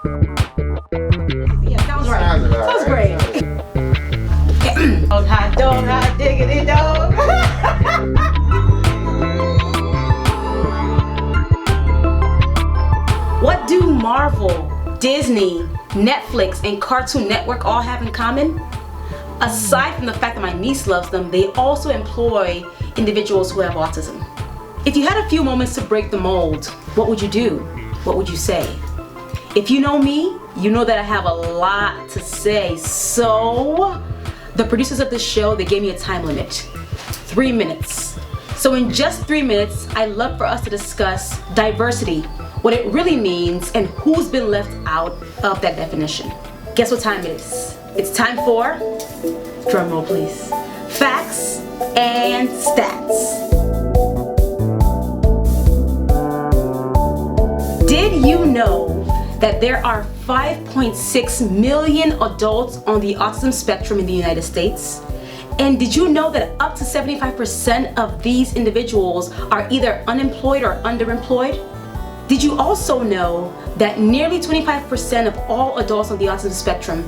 Yeah, sounds right. Sounds great. Oh, hot dog, hot diggity dog. What do Marvel, Disney, Netflix, and Cartoon Network all have in common? Aside from the fact that my niece loves them, they also employ individuals who have autism. If you had a few moments to break the mold, what would you do? What would you say? If you know me, you know that I have a lot to say. So, the producers of this show, they gave me a time limit. 3 minutes. So in just 3 minutes, I'd love for us to discuss diversity, what it really means, and who's been left out of that definition. Guess what time it is? It's time for, drum roll please, facts and stats. Did you know that there are 5.6 million adults on the autism spectrum in the United States? And did you know that up to 75% of these individuals are either unemployed or underemployed? Did you also know that nearly 25% of all adults on the autism spectrum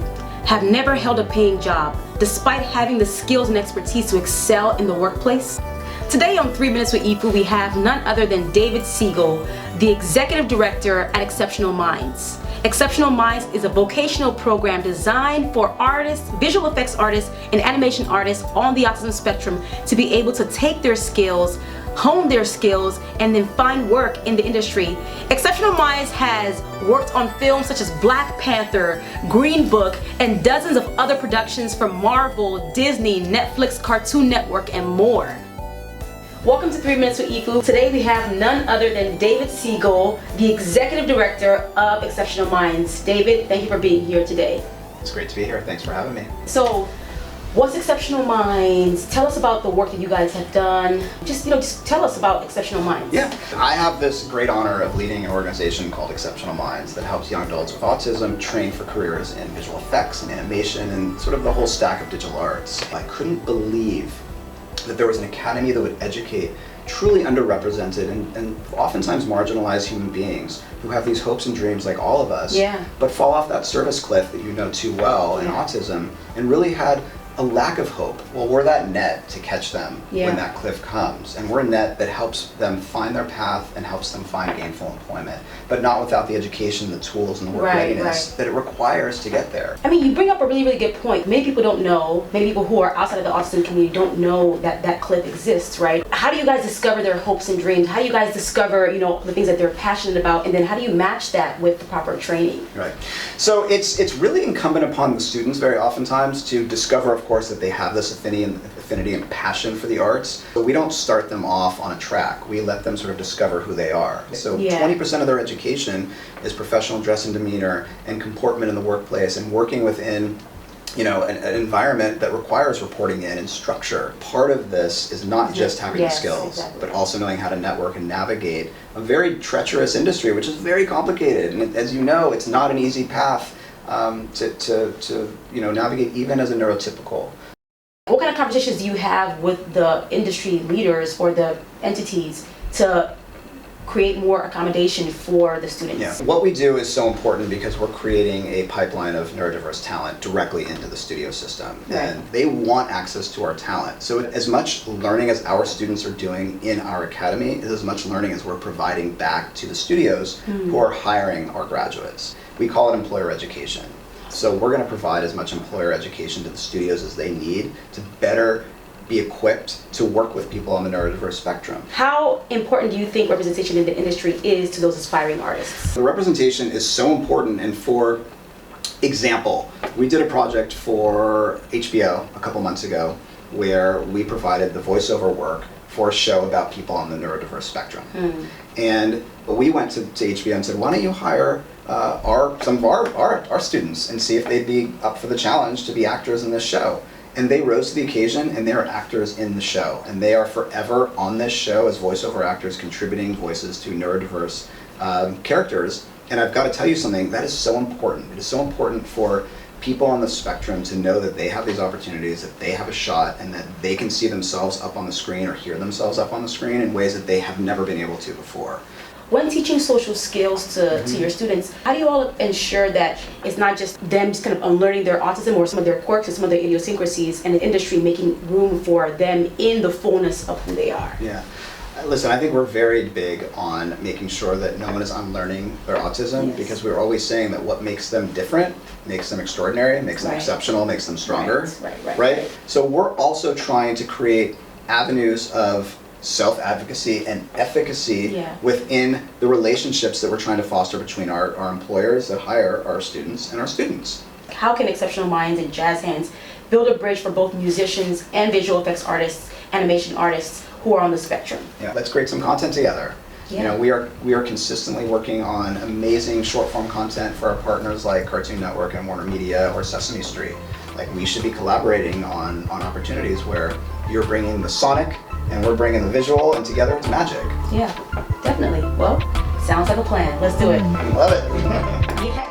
have never held a paying job, despite having the skills and expertise to excel in the workplace? Today on 3 Minutes with Ifu, we have none other than David Siegel, the Executive Director at Exceptional Minds. Exceptional Minds is a vocational program designed for artists, visual effects artists, and animation artists on the autism spectrum to be able to take their skills, hone their skills, and then find work in the industry. Exceptional Minds has worked on films such as Black Panther, Green Book, and dozens of other productions from Marvel, Disney, Netflix, Cartoon Network, and more. Welcome to 3 Minutes with Ifu. Today we have none other than David Siegel, the Executive Director of Exceptional Minds. David, thank you for being here today. It's great to be here. Thanks for having me. So, what's Exceptional Minds? Tell us about the work that you guys have done. Just tell us about Exceptional Minds. Yeah, I have this great honor of leading an organization called Exceptional Minds that helps young adults with autism train for careers in visual effects and animation and sort of the whole stack of digital arts. I couldn't believe that there was an academy that would educate truly underrepresented and oftentimes marginalized human beings who have these hopes and dreams like all of us, but fall off that service cliff that you know too well in autism and really had a lack of hope. Well, we're that net to catch them when that cliff comes, and we're a net that helps them find their path and helps them find gainful employment, but not without the education, the tools, and the work readiness that it requires to get there. I mean, you bring up a really, really good point. Many people don't know, many people who are outside of the autism community don't know that that cliff exists, right? How do you guys discover their hopes and dreams? How do you guys discover, the things that they're passionate about, and then how do you match that with the proper training? Right. So it's really incumbent upon the students very oftentimes to discover, of course, that they have this affinity and passion for the arts. But we don't start them off on a track. We let them sort of discover who they are. So 20% of their education is professional dress and demeanor and comportment in the workplace and working within an environment that requires reporting in and structure. Part of this is not just having the skills, but also knowing how to network and navigate a very treacherous industry, which is very complicated. And as you know, it's not an easy path to navigate even as a neurotypical. What kind of conversations do you have with the industry leaders or the entities to create more accommodation for the students? Yeah. What we do is so important because we're creating a pipeline of neurodiverse talent directly into the studio system. And they want access to our talent. So as much learning as our students are doing in our academy is as much learning as we're providing back to the studios who are hiring our graduates. We call it employer education. So we're going to provide as much employer education to the studios as they need to better be equipped to work with people on the neurodiverse spectrum. How important do you think representation in the industry is to those aspiring artists? The representation is so important, and for example, we did a project for HBO a couple months ago where we provided the voiceover work for a show about people on the neurodiverse spectrum. And we went to HBO and said, why don't you hire some of our students and see if they'd be up for the challenge to be actors in this show. And they rose to the occasion, and they are actors in the show. And they are forever on this show as voiceover actors, contributing voices to neurodiverse characters. And I've got to tell you something, that is so important. It is so important for people on the spectrum to know that they have these opportunities, that they have a shot, and that they can see themselves up on the screen or hear themselves up on the screen in ways that they have never been able to before. When teaching social skills to your students, how do you all ensure that it's not just them just kind of unlearning their autism or some of their quirks and some of their idiosyncrasies and the industry making room for them in the fullness of who they are? Yeah. Listen, I think we're very big on making sure that no one is unlearning their autism, because we're always saying that what makes them different makes them extraordinary, makes them exceptional, makes them stronger. Right? So we're also trying to create avenues of self-advocacy and efficacy within the relationships that we're trying to foster between our employers that hire our students and our students. How can exceptional minds and jazz hands build a bridge for both musicians and visual effects artists, animation artists who are on the spectrum? Yeah, let's create some content together. You know, we are consistently working on amazing short form content for our partners like Cartoon Network and Warner Media or Sesame Street. Like, we should be collaborating on opportunities where you're bringing the sonic and we're bringing the visual, and together it's magic. Yeah, definitely. Well, sounds like a plan. Let's do it. I love it. Yeah.